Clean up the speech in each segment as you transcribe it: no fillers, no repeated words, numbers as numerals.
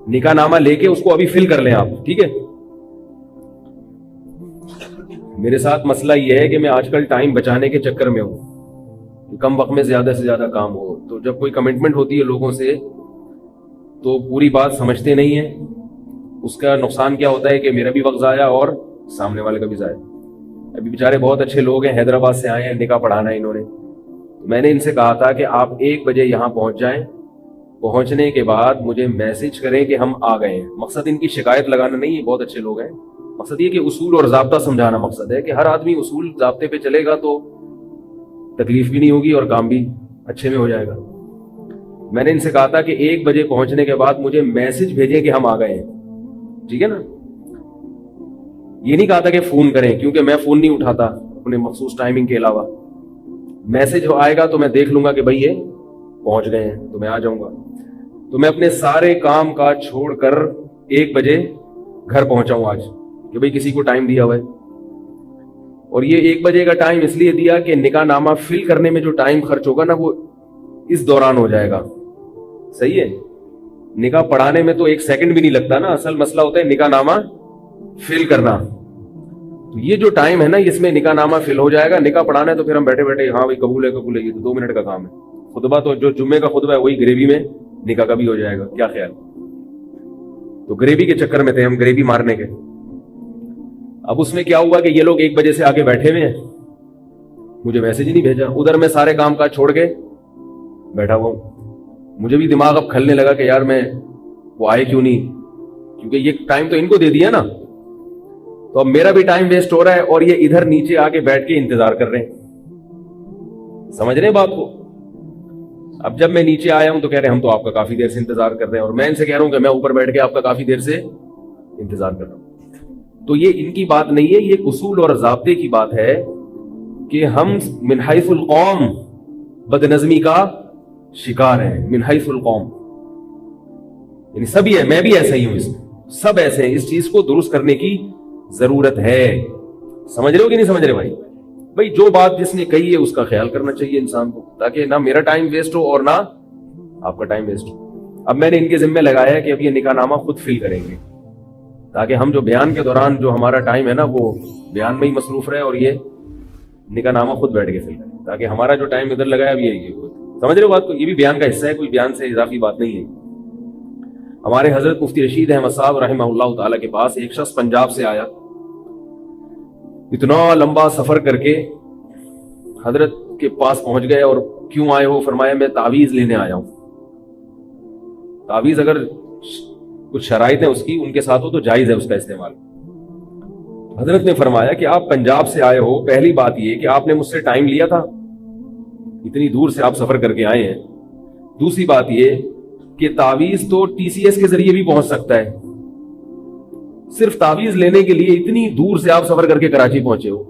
نکاح نامہ لے کے اس کو ابھی فل کر لیں آپ, ٹھیک ہے. میرے ساتھ مسئلہ یہ ہے کہ میں آج کل ٹائم بچانے کے چکر میں ہوں, کم وقت میں زیادہ سے زیادہ کام ہو. تو جب کوئی کمٹمنٹ ہوتی ہے لوگوں سے تو پوری بات سمجھتے نہیں ہیں. اس کا نقصان کیا ہوتا ہے کہ میرا بھی وقت ضائع اور سامنے والے کا بھی ضائع. ابھی بیچارے بہت اچھے لوگ ہیں, حیدرآباد سے آئے ہیں, نکاح پڑھانا ہے انہوں نے. میں نے ان سے کہا تھا کہ آپ 1 بجے یہاں پہنچ جائیں, پہنچنے کے بعد مجھے میسج کریں کہ ہم آ گئے ہیں. مقصد ان کی شکایت لگانا نہیں ہے, بہت اچھے لوگ ہیں. مقصد یہ کہ اصول اور ضابطہ سمجھانا مقصد ہے کہ ہر آدمی اصول ضابطے پہ چلے گا تو تکلیف بھی نہیں ہوگی اور کام بھی اچھے میں ہو جائے گا. میں نے ان سے کہا تھا کہ 1 بجے پہنچنے کے بعد مجھے میسج بھیجیں کہ ہم آ گئے ہیں, ٹھیک ہے نا. یہ نہیں کہا تھا کہ فون کریں, کیونکہ میں فون نہیں اٹھاتا اپنے مخصوص ٹائمنگ کے علاوہ. میسج آئے گا تو میں دیکھ لوں گا کہ بھائی یہ پہنچ گئے ہیں تو میں آ جاؤں گا. تو میں اپنے سارے کام کاج چھوڑ کر 1 بجے گھر پہنچاؤں آج, کہ بھائی کسی کو ٹائم دیا ہوا ہے. اور یہ 1 بجے کا ٹائم اس لیے دیا کہ نکاح نامہ فل کرنے میں جو ٹائم خرچ ہوگا نا وہ اس دوران ہو جائے گا. صحیح ہے, نکاح پڑھانے میں تو 1 سیکنڈ بھی نہیں لگتا نا, اصل مسئلہ ہوتا ہے نکاح نامہ فل کرنا. تو یہ جو ٹائم ہے نا اس میں نکاح نامہ فل ہو جائے گا. نکاح پڑھانا ہے تو پھر ہم بیٹھے بیٹھے ہاں بھائی قبول ہے, یہ تو 2 منٹ کا کام ہے. خطبہ تو جو جمعے کا خطبہ ہے وہی گریوی میں نکاح کا بھی ہو جائے گا. کیا خیال؟ تو گریوی کے چکر میں تھے ہم, گریوی مارنے کے. اب اس میں کیا ہوا کہ یہ لوگ 1 بجے سے آگے بیٹھے ہوئے ہیں, مجھے میسج ہی نہیں بھیجا. ادھر میں سارے کام کاج چھوڑ کے بیٹھا ہوا ہوں. مجھے بھی دماغ اب کھلنے لگا کہ یار میں وہ آئے کیوں نہیں, کیونکہ یہ ٹائم تو ان کو دے دیا نا. تو اب میرا بھی ٹائم ویسٹ ہو رہا ہے اور یہ ادھر نیچے آ کے بیٹھ کے انتظار کر رہے ہیں. سمجھ رہے ہیں بات کو؟ اب جب میں نیچے آیا ہوں تو کہہ رہے ہیں ہم تو آپ کا کافی دیر سے انتظار کر رہے ہیں, اور میں ان سے کہہ رہا ہوں کہ میں اوپر بیٹھ کے آپ کا کافی دیر سے انتظار کر رہا ہوں. تو یہ ان کی بات نہیں ہے, یہ ایک اصول اور ضابطے کی بات ہے کہ ہم من حیث القوم بدنظمی کا شکار ہیں. من حیث القوم یعنی سبھی ہے, میں بھی ایسا ہی ہوں, اس میں سب ایسے ہیں. اس چیز کو درست کرنے کی ضرورت ہے. سمجھ رہے ہو کہ نہیں سمجھ رہے بھائی؟ بھائی جو بات جس نے کہی ہے اس کا خیال کرنا چاہیے انسان کو, تاکہ نہ میرا ٹائم ویسٹ ہو اور نہ آپ کا ٹائم ویسٹ ہو. اب میں نے ان کے ذمہ لگایا ہے کہ اب یہ نکاح نامہ خود فل کریں گے, تاکہ ہم جو بیان کے دوران جو ہمارا ٹائم ہے نا وہ بیان میں ہی مصروف رہے, اور یہ نکاح نامہ خود بیٹھ کے فل کریں, تاکہ ہمارا جو ٹائم ادھر لگا ہے اب یہ سمجھ رہے ہو بات کو. یہ بھی بیان کا حصہ ہے, کوئی بیان سے اضافی بات نہیں ہے. ہمارے حضرت مفتی رشید احمد صاحب رحمہ اللہ تعالیٰ کے پاس ایک شخص پنجاب سے آیا, اتنا لمبا سفر کر کے حضرت کے پاس پہنچ گئے. اور کیوں آئے ہو؟ فرمایا میں تعویذ لینے آیا ہوں. تعویذ اگر کچھ شرائط ہیں اس کی ان کے ساتھ ہو تو جائز ہے اس کا استعمال. حضرت نے فرمایا کہ آپ پنجاب سے آئے ہو, پہلی بات یہ کہ آپ نے مجھ سے ٹائم لیا تھا, اتنی دور سے آپ سفر کر کے آئے ہیں. دوسری بات یہ کہ تعویذ تو ٹی سی ایس کے ذریعے بھی پہنچ سکتا ہے, صرف تعویذ لینے کے لیے اتنی دور سے آپ سفر کر کے کراچی پہنچے ہو.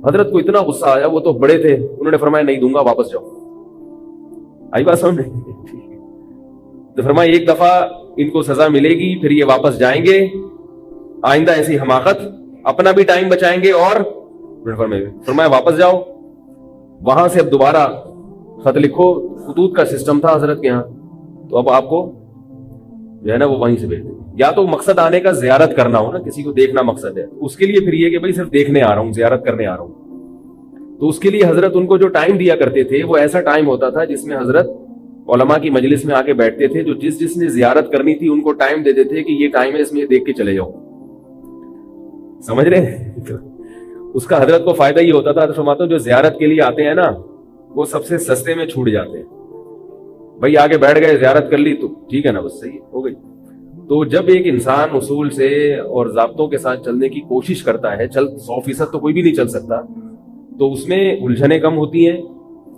حضرت کو اتنا غصہ آیا, وہ تو بڑے تھے, انہوں نے فرمایا نہیں دوں گا, واپس جاؤ. آئی بات سمجھ؟ تو فرمایا ایک دفعہ ان کو سزا ملے گی, پھر یہ واپس جائیں گے, آئندہ ایسی حماقت, اپنا بھی ٹائم بچائیں گے. اور فرمایا واپس جاؤ, وہاں سے اب دوبارہ خط لکھو. خطوط کا سسٹم تھا حضرت کے ہاں, تو اب آپ کو جو ہے نا وہ وہیں سے بھیج دیں. یا تو مقصد آنے کا زیارت کرنا ہو نا, کسی کو دیکھنا مقصد ہے, اس کے لیے پھر یہ کہ بھائی صرف دیکھنے آ رہا ہوں, زیارت کرنے آ رہا ہوں. تو اس کے لیے حضرت ان کو جو ٹائم دیا کرتے تھے وہ ایسا ٹائم ہوتا تھا جس میں حضرت علماء کی مجلس میں آ کے بیٹھتے تھے. جو جس نے زیارت کرنی تھی ان کو ٹائم دیتے تھے کہ یہ ٹائم ہے, اس میں دیکھ کے چلے جاؤ. سمجھ رہے؟ اس کا حضرت کو فائدہ یہ ہوتا تھا. فرماتا ہوں جو زیارت کے لیے آتے ہیں نا وہ سب سے سستے میں چھوٹ جاتے ہیں. بھائی آگے بیٹھ گئے, زیارت کر لی تو ٹھیک ہے نا, بس صحیح ہو گئی. تو جب ایک انسان اصول سے اور ضابطوں کے ساتھ چلنے کی کوشش کرتا ہے, 100% تو کوئی بھی نہیں چل سکتا, تو اس میں الجھنیں کم ہوتی ہیں.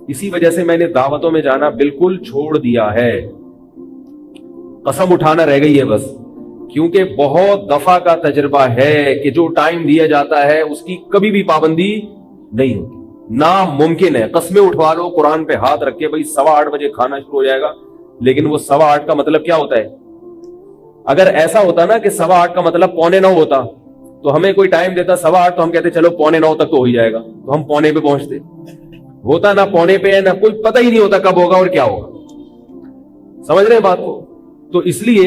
اسی وجہ سے میں نے دعوتوں میں جانا بالکل چھوڑ دیا ہے, قسم اٹھانا رہ گئی ہے بس. کیونکہ بہت دفعہ کا تجربہ ہے کہ جو ٹائم دیا جاتا ہے اس کی کبھی بھی پابندی نہیں ہوتی, ناممکن ہے. قسمیں اٹھوا لو قرآن پہ ہاتھ رکھ کے, بھائی 8:15 بجے کھانا شروع ہو جائے گا, لیکن وہ 8:15 کا مطلب کیا ہوتا ہے؟ اگر ایسا ہوتا نا کہ 8:15 کا مطلب 8:45 ہوتا تو ہمیں کوئی ٹائم دیتا 8:15 تو ہم کہتے چلو 8:45 تک تو ہو ہی جائے گا, تو ہم 8:45 پہ پہنچتے. ہوتا نہ 8:45 پہ ہے, نہ کوئی پتہ ہی نہیں ہوتا کب ہوگا اور کیا ہوگا. سمجھ رہے ہیں بات کو؟ تو اس لیے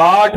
8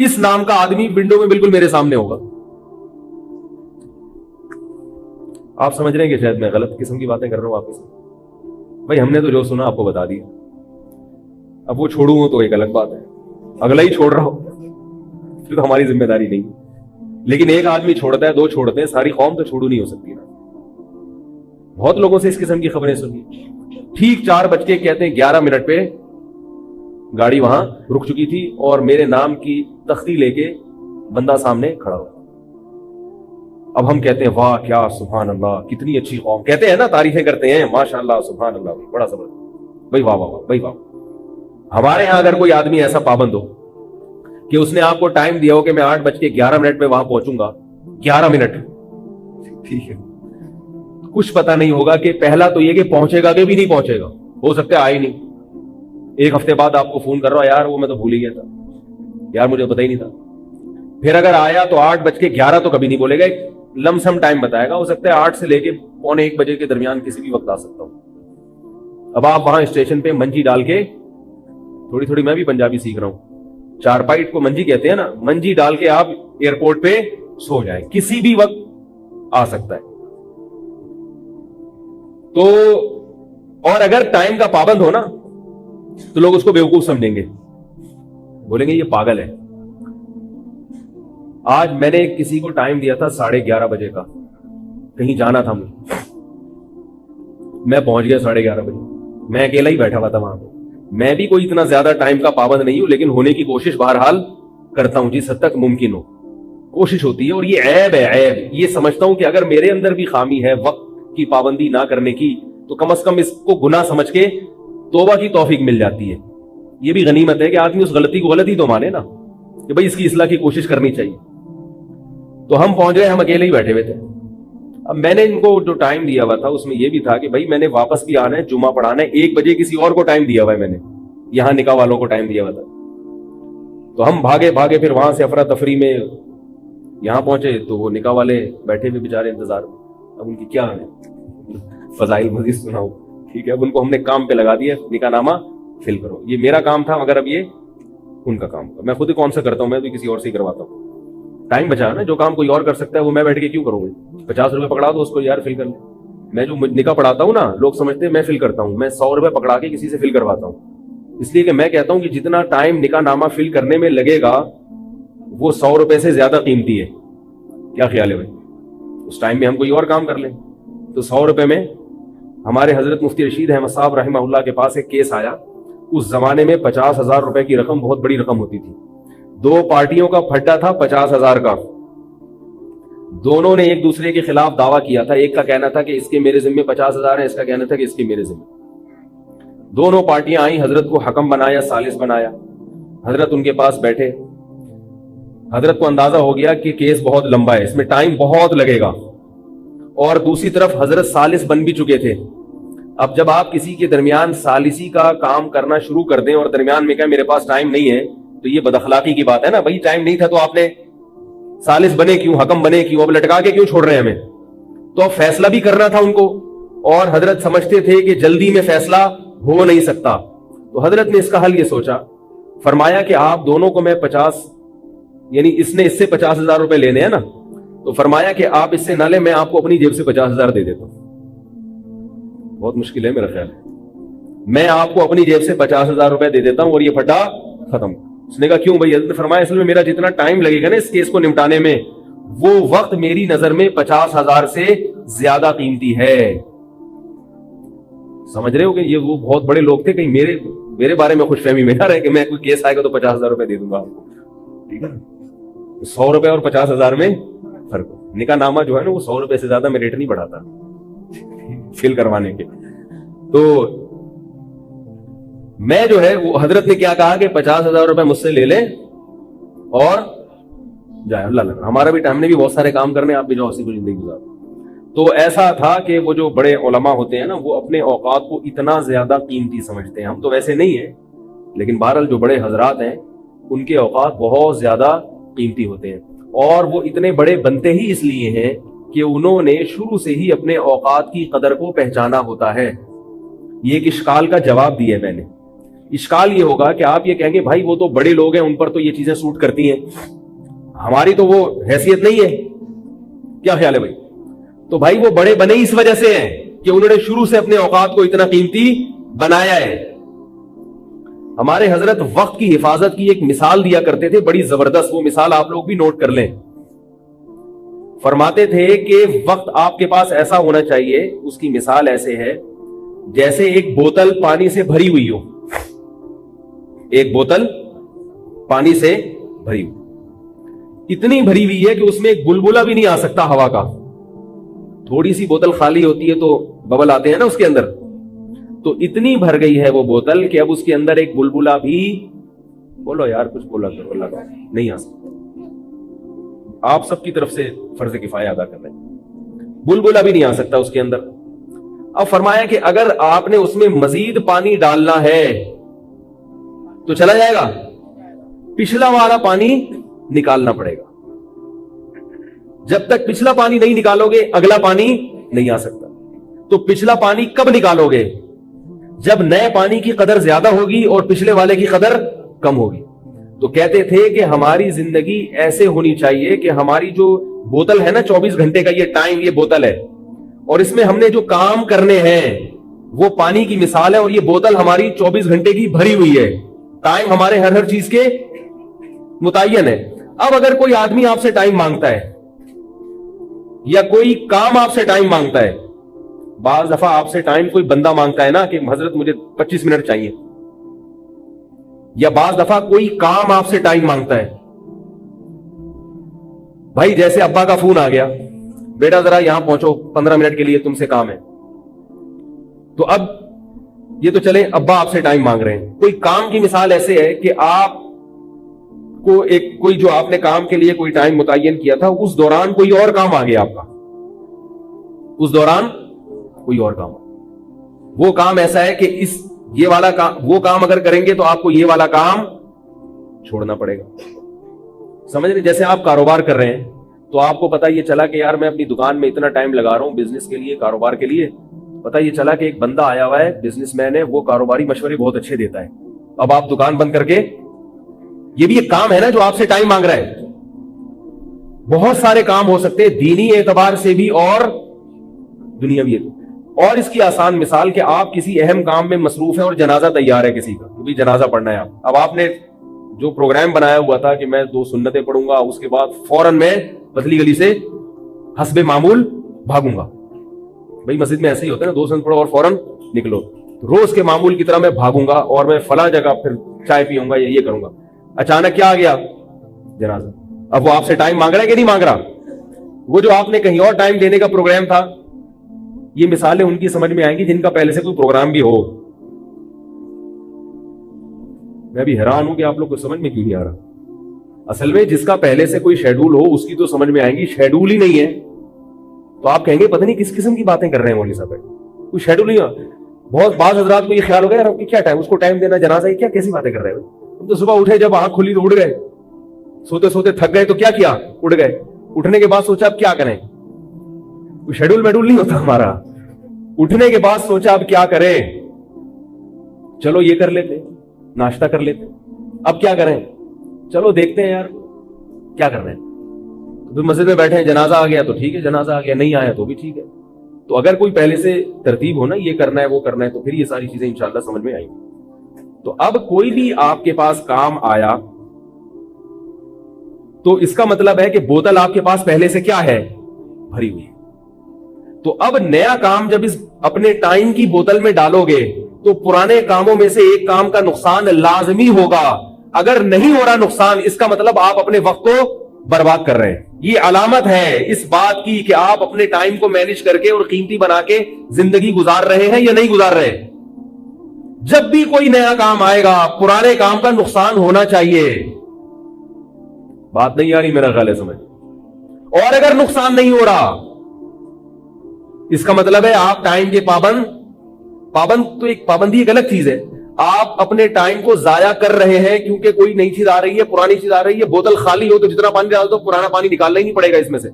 اس نام کا آدمی ونڈو میں بالکل میرے سامنے ہوگا. آپ سمجھ رہے ہیں کہ شاید میں غلط قسم کی باتیں کر رہا ہوں آپ سے. بھائی ہم نے تو جو سنا آپ کو بتا دیا. اب وہ چھوڑوں تو ایک الگ بات ہے, اگلا ہی چھوڑ رہا ہو پھر تو ہماری ذمہ داری نہیں. لیکن ایک آدمی چھوڑتا ہے, دو چھوڑتے ہیں, ساری قوم تو چھوڑو نہیں ہو سکتی نا. بہت لوگوں سے اس قسم کی خبریں سنی. ٹھیک 4:11 پہ گاڑی وہاں رک چکی تھی اور میرے نام کی تختی لے کے بندہ سامنے کھڑا ہوا. اب ہم کہتے ہیں واہ کیا سبحان اللہ کتنی اچھی قوم, کہتے ہیں نا, تعریفیں کرتے ہیں ماشاء اللہ سبحان اللہ بڑا زبردست, بھائی واہ واہ بھائی واہ. ہمارے ہاں اگر کوئی آدمی ایسا پابند ہو کہ اس نے آپ کو ٹائم دیا ہو کہ میں 8:11 پہ وہاں پہنچوں گا, 11 منٹ, ٹھیک ہے, کچھ پتا نہیں ہوگا کہ پہلا تو یہ کہ پہنچے گا کہ بھی نہیں پہنچے گا, ہو سکتا ہے آئے نہیں. ایک ہفتے بعد آپ کو فون کر رہا ہوں, یار وہ میں تو بھول ہی گیا تھا, یار مجھے پتا ہی نہیں تھا. پھر اگر آیا تو 8:11 تو کبھی نہیں بولے گا, ایک لم سم ٹائم بتائے گا, ہو سکتا ہے 8 سے لے کے 1:45 کے درمیان کسی بھی وقت آ سکتا ہوں. اب آپ وہاں اسٹیشن پہ منجی ڈال کے, تھوڑی تھوڑی میں بھی پنجابی سیکھ رہا ہوں, چارپائٹ کو منجی کہتے ہیں نا, منجی ڈال کے آپ ایئرپورٹ پہ سو جائیں, کسی بھی وقت آ سکتا ہے. تو اور اگر ٹائم کا پابند ہو نا تو لوگ اس کو بیوقوف سمجھیں گے, بولیں گے یہ پاگل ہے. آج میں نے کسی کو ٹائم دیا تھا 11:30 بجے کا, کہیں جانا تھا مجھے, میں پہنچ گیا 11:30 بجے, میں اکیلا ہی بیٹھا ہوا تھا وہاں پہ. میں بھی کوئی اتنا زیادہ ٹائم کا پابند نہیں ہوں, لیکن ہونے کی کوشش بہرحال کرتا ہوں جس حد تک ممکن ہو, کوشش ہوتی ہے. اور یہ عیب ہے, عیب یہ سمجھتا ہوں کہ اگر میرے اندر بھی خامی ہے وقت کی پابندی نہ کرنے کی, تو کم از کم اس کو گناہ سمجھ کے توبہ کی توفیق مل جاتی ہے. یہ بھی غنیمت ہے کہ آدمی اس غلطی کو غلطی تو مانے نا, کہ بھئی اس کی اصلاح کی کوشش کرنی چاہیے. تو ہم پہنچ گئے, ہم اکیلے ہی بیٹھے ہوئے تھے. اب میں نے ان کو جو ٹائم دیا ہوا تھا اس میں یہ بھی تھا کہ بھائی میں نے واپس بھی آنا ہے, جمعہ پڑھانا ہے. 1 بجے کسی اور کو ٹائم دیا ہوا ہے, میں نے یہاں نکاح والوں کو ٹائم دیا ہوا تھا. تو ہم بھاگے بھاگے پھر وہاں سے افراتفری میں یہاں پہنچے, تو وہ نکاح والے بیٹھے ہوئے بیچارے انتظار میں. اب ان کی کیا فضائل مزید سناؤ, ٹھیک ہے. اب ان کو ہم نے کام پہ لگا دیا, نکاح نامہ فل کرو. یہ میرا کام تھا, مگر اب یہ ان کا کام تھا. میں خود ہی کون سا کرتا ہوں, میں بھی کسی اور سے ہی کرواتا ہوں. ٹائم بچا نا, جو کام کوئی اور کر سکتا ہے وہ میں بیٹھ کے کیوں کروں گا. 50 روپے پکڑا دو اس کو, یار فل کر لیں. میں جو نکاح پڑھاتا ہوں نا, لوگ سمجھتے ہیں میں فل کرتا ہوں, میں 100 روپے پکڑا کے کسی سے فل کرواتا ہوں. اس لیے کہ میں کہتا ہوں کہ جتنا ٹائم نکاح نامہ فل کرنے میں لگے گا وہ 100 روپے سے زیادہ قیمتی ہے. کیا خیال ہے بھائی؟ اس ٹائم میں ہم کوئی اور کام کر لیں. تو 100 روپے میں ہمارے حضرت مفتی رشید احمد صاحب رحمہ اللہ کے پاس ایک کیس آیا. اس زمانے میں 50,000 روپے کی رقم بہت بڑی رقم ہوتی تھی. 2 پارٹیوں کا پھڈا تھا 50,000 کا. دونوں نے ایک دوسرے کے خلاف دعویٰ کیا تھا. ایک کا کہنا تھا کہ اس کے میرے ذمہ 50,000 ہے, اس کا کہنا تھا کہ اس کے میرے ذمہ. دونوں پارٹیاں آئیں, حضرت کو حکم بنایا, ثالث بنایا. حضرت ان کے پاس بیٹھے. حضرت کو اندازہ ہو گیا کہ کیس بہت لمبا ہے, اس میں ٹائم بہت لگے گا. اور دوسری طرف حضرت ثالث بن بھی چکے تھے. اب جب آپ کسی کے درمیان ثالثی کا کام کرنا شروع کر دیں اور درمیان میں کہا میرے پاس ٹائم نہیں ہے, تو یہ بد اخلاقی کی بات ہے نا. بھائی ٹائم نہیں تھا تو آپ نے ثالث بنے کیوں, حکم بنے کیوں, اب لٹکا کے کیوں چھوڑ رہے ہیں ہمیں. تو اب فیصلہ بھی کرنا تھا ان کو, اور حضرت سمجھتے تھے کہ جلدی میں فیصلہ ہو نہیں سکتا. تو حضرت نے اس کا حل یہ سوچا, فرمایا کہ آپ دونوں کو میں 50, یعنی اس نے اس سے 50,000 روپے لینے ہیں نا, تو فرمایا کہ آپ اس سے نہ لیں, میں آپ کو اپنی جیب سے 50,000 دے دیتا ہوں. بہت مشکل ہے میرا خیال ہے. میں آپ کو اپنی جیب سے 50,000 روپے دے دیتا ہوں اور یہ پھڈا ختم. اس نے کہا کیوں بھائی؟ حضرت نے فرمایا اصل میں میرا جتنا ٹائم لگے گا نا اس کیس کو نمٹانے میں, وہ وقت میری نظر میں 50,000 سے زیادہ قیمتی ہے. سمجھ رہے ہو کہ یہ وہ بہت بڑے لوگ تھے, کہیں میرے بارے میں خوش فہمی میں نہ رہے کہ میں کوئی کیس آئے گا تو 50,000 روپے دے دوں گا آپ کو. ٹھیک ہے, 100 روپے اور 50,000 میں فرق. نکاح نامہ جو ہے نا وہ 100 روپے سے زیادہ میں ریٹ نہیں بڑھاتا فل کروانے کے. تو میں جو ہے وہ حضرت نے کیا کہا کہ 50,000 روپے مجھ سے لے لیں اور جائے. اللہ اللہ, ہمارا بھی ٹائم نے بھی بہت سارے کام کرنے, آپ بھی جو اسی کو زندگی گزار. تو ایسا تھا کہ وہ جو بڑے علماء ہوتے ہیں نا, وہ اپنے اوقات کو اتنا زیادہ قیمتی سمجھتے ہیں. ہم تو ویسے نہیں ہیں, لیکن بہرحال جو بڑے حضرات ہیں ان کے اوقات بہت زیادہ قیمتی ہوتے ہیں. اور وہ اتنے بڑے بنتے ہی اس لیے ہیں کہ انہوں نے شروع سے ہی اپنے اوقات کی قدر کو پہچانا ہوتا ہے. یہ ایک اشکال کا جواب دیا ہے میں نے اشکال یہ ہوگا کہ آپ یہ کہیں گے بھائی وہ تو بڑے لوگ ہیں, ان پر تو یہ چیزیں سوٹ کرتی ہیں, ہماری تو وہ حیثیت نہیں ہے. کیا خیال ہے بھائی؟ تو بھائی وہ بڑے بنے اس وجہ سے ہیں کہ انہوں نے شروع سے اپنے اوقات کو اتنا قیمتی بنایا ہے. ہمارے حضرت وقت کی حفاظت کی ایک مثال دیا کرتے تھے, بڑی زبردست, وہ مثال آپ لوگ بھی نوٹ کر لیں. فرماتے تھے کہ وقت آپ کے پاس ایسا ہونا چاہیے, اس کی مثال ایسے ہے جیسے ایک بوتل پانی سے بھری ہوئی ہو. ایک بوتل پانی سے بھری ہوئی, اتنی بھری ہوئی ہے کہ اس میں ایک بلبلہ بھی نہیں آ سکتا ہوا کا. تھوڑی سی بوتل خالی ہوتی ہے تو ببل آتے ہیں نا اس کے اندر, تو اتنی بھر گئی ہے وہ بوتل کہ اب اس کے اندر ایک بلبلہ بھی, بولو یار کچھ بولا کرو, اللہ کا نہیں آ سکتا. آپ سب کی طرف سے فرض کفایہ ادا کر رہے ہیں, بلبلہ بھی نہیں آ سکتا اس کے اندر. اب فرمایا کہ اگر آپ نے اس میں مزید پانی ڈالنا ہے تو چلا جائے گا, پچھلا والا پانی نکالنا پڑے گا. جب تک پچھلا پانی نہیں نکالو گے اگلا پانی نہیں آ سکتا. تو پچھلا پانی کب نکالو گے؟ جب نئے پانی کی قدر زیادہ ہوگی اور پچھلے والے کی قدر کم ہوگی. تو کہتے تھے کہ ہماری زندگی ایسے ہونی چاہیے کہ ہماری جو بوتل ہے نا 24 گھنٹے کا یہ ٹائم, یہ بوتل ہے, اور اس میں ہم نے جو کام کرنے ہیں وہ پانی کی مثال ہے, اور یہ بوتل ہماری 24 گھنٹے کی بھری ہوئی ہے. ٹائم ہمارے ہر چیز کے متعین ہے. اب اگر کوئی آدمی آپ سے ٹائم مانگتا ہے یا کوئی کام آپ سے ٹائم مانگتا ہے, بعض دفعہ آپ سے ٹائم کوئی بندہ مانگتا ہے نا کہ حضرت مجھے 25 منٹ چاہیے, یا بعض دفعہ کوئی کام آپ سے ٹائم مانگتا ہے. بھائی جیسے ابا کا فون آ گیا, بیٹا ذرا یہاں پہنچو 15 منٹ کے لیے تم سے کام ہے. تو اب یہ تو چلے ابا آپ سے ٹائم مانگ رہے ہیں. کوئی کام کی مثال ایسے ہے کہ آپ کو کوئی جو آپ نے کام کے لیے کوئی ٹائم متعین کیا تھا, اس دوران کوئی اور کام آ گیا آپ کا, اس دوران کوئی اور کام. وہ کام ایسا ہے کہ یہ والا کام, وہ کام اگر کریں گے تو آپ کو یہ والا کام چھوڑنا پڑے گا. سمجھ رہے؟ جیسے آپ کاروبار کر رہے ہیں تو آپ کو پتا یہ چلا کہ یار میں اپنی دکان میں اتنا ٹائم لگا رہا ہوں بزنس کے لیے, کاروبار کے لیے. پتا یہ چلا کہ ایک بندہ آیا ہوا ہے, بزنس مین ہے, وہ کاروباری مشورے بہت اچھے دیتا ہے. اب آپ دکان بند کر کے, یہ بھی ایک کام ہے نا جو آپ سے ٹائم مانگ رہا ہے. بہت سارے کام ہو سکتے ہیں دینی اعتبار سے بھی اور دنیاوی. اور اس کی آسان مثال کہ آپ کسی اہم کام میں مصروف ہیں اور جنازہ تیار ہے کسی کا, بھی جنازہ پڑھنا ہے. اب آپ نے جو پروگرام بنایا ہوا تھا کہ میں 2 سنتیں پڑھوں گا, اس کے بعد فوراً میں پتلی گلی سے حسب معمول بھاگوں گا. بھائی مسجد میں ایسے ہی ہوتا ہے نا, 2 سنت پڑھو اور فوراً نکلو. روز کے معمول کی طرح میں بھاگوں گا اور میں فلاں جگہ پھر چائے پیوں گا یا یہ کروں گا. اچانک کیا آ گیا؟ جنازہ. اب وہ آپ سے ٹائم مانگ رہا ہے کہ نہیں مانگ رہا؟ وہ جو آپ نے کہیں اور ٹائم دینے کا پروگرام تھا. یہ مثالیں ان کی سمجھ میں آئیں گی جن کا پہلے سے کوئی پروگرام بھی ہو. میں بھی حیران ہوں کہ آپ لوگ کو سمجھ میں کیوں نہیں آ رہا. اصل میں جس کا پہلے سے کوئی شیڈول ہو اس کی تو سمجھ میں آئیں گی, شیڈول ہی نہیں ہے تو آپ کہیں گے پتہ نہیں کس قسم کی باتیں کر رہے ہیں مولوی صاحب, کوئی شیڈول نہیں ہے. بہت بعض حضرات کو یہ خیال ہو گیا یار کیا ٹائم, اس کو ٹائم دینا جنازہ ہے, کیا کیسی باتیں کر رہے ہیں. ہم تو صبح اٹھے, جب آنکھ کھلی تو اٹھ گئے, سوتے سوتے تھک گئے تو کیا کیا, اٹھ گئے. اٹھنے کے بعد سوچا اب کیا کریں, کوئی شیڈول میڈول نہیں ہوتا ہمارا. اٹھنے کے بعد سوچا اب کیا کریں, چلو یہ کر لیتے, ناشتہ کر لیتے. اب کیا کریں, چلو دیکھتے ہیں یار کیا کر رہے ہیں. تو مسجد میں بیٹھے ہیں, جنازہ آ گیا تو ٹھیک ہے, جنازہ آ گیا, نہیں آیا تو بھی ٹھیک ہے. تو اگر کوئی پہلے سے ترتیب ہو نا, یہ کرنا ہے وہ کرنا ہے, تو پھر یہ ساری چیزیں انشاءاللہ سمجھ میں آئیں گی. تو اب کوئی بھی آپ کے پاس کام آیا تو اس کا مطلب ہے کہ بوتل آپ کے پاس پہلے سے کیا ہے, بھری ہوئی. تو اب نیا کام جب اس اپنے ٹائم کی بوتل میں ڈالو گے تو پرانے کاموں میں سے ایک کام کا نقصان لازمی ہوگا. اگر نہیں ہو رہا نقصان, اس کا مطلب آپ اپنے وقت کو برباد کر رہے ہیں. یہ علامت ہے اس بات کی کہ آپ اپنے ٹائم کو مینج کر کے اور قیمتی بنا کے زندگی گزار رہے ہیں یا نہیں گزار رہے. جب بھی کوئی نیا کام آئے گا پرانے کام کا نقصان ہونا چاہیے. بات نہیں آ رہی میرا خیال ہے سمجھ. اور اگر نقصان نہیں ہو رہا اس کا مطلب ہے آپ ٹائم کے پابند تو ایک پابندی ایک الگ چیز ہے. آپ اپنے ٹائم کو ضائع کر رہے ہیں کیونکہ کوئی نئی چیز آ رہی ہے, پرانی چیز آ رہی ہے. بوتل خالی ہو تو جتنا پانی ڈال دو, پرانا پانی نکالنا ہی نہیں پڑے گا اس میں سے.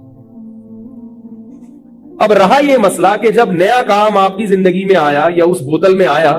اب رہا یہ مسئلہ کہ جب نیا کام آپ کی زندگی میں آیا یا اس بوتل میں آیا